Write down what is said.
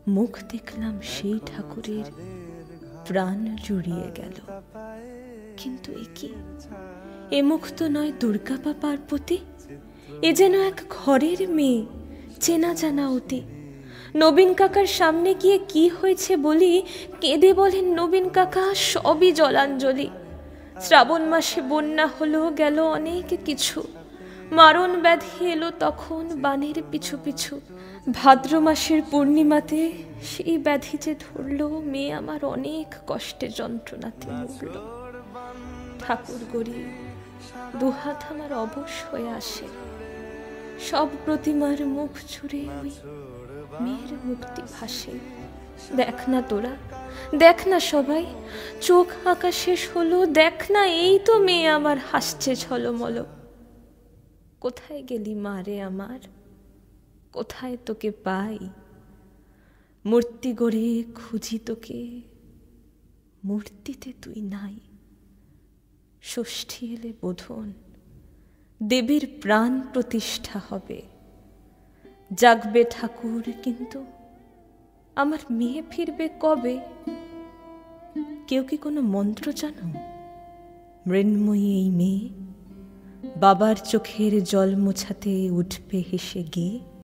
মুখ দেখলাম সেই ঠাকুরের, প্রাণ জুড়িয়ে গেল। কিন্তু এ কি, এ মুখ তো নয় দুর্গা বা পার্বতী, এ যেন এক ঘরের মেয়ে, চেনা জানা অতি। নবীন কাকার সামনে গিয়ে কি হয়েছে বলি, কেঁদে বলেন নবীন কাকা সবই জলাঞ্জলি। শ্রাবণ মাসে বন্যা হলো, গেল অনেক কিছু, মারণ ব্যাধি এলো তখন বানের পিছু পিছু। ভাদ্র মাসের পূর্ণিমাতে সেই ব্যাধি যে ধরল, মেয়ে আমার অনেক কষ্টে যন্ত্রণাতে মরল। ঠাকুর গড়িয়ে দুহাত আমার অবশ হয়ে আসে, সব প্রতিমার মুখ ছুঁড়ে ওই মেয়ের মুক্তি ভাসে। দেখ না তোরা, দেখ না সবাই, চোখ আঁকা শেষ হলো, দেখ না এই তো মেয়ে আমার হাসছে ঝলমল। কোথায় গেলি মা রে আমার, কোথায় তোকে পাই? মূর্তি গড়ে খুঁজি তোকে, মূর্তিতে তুই নাই। ষষ্ঠী এলে বোধন, দেবীর প্রাণ প্রতিষ্ঠা হবে। জাগবে ঠাকুর, কিন্তু আমার মেয়ে ফিরবে কবে? কেউ কি কোনো মন্ত্র জানো? মৃন্ময়ী এই মেয়ে বাবার চোখের জল মোছাতে উঠবে হেসে গিয়ে।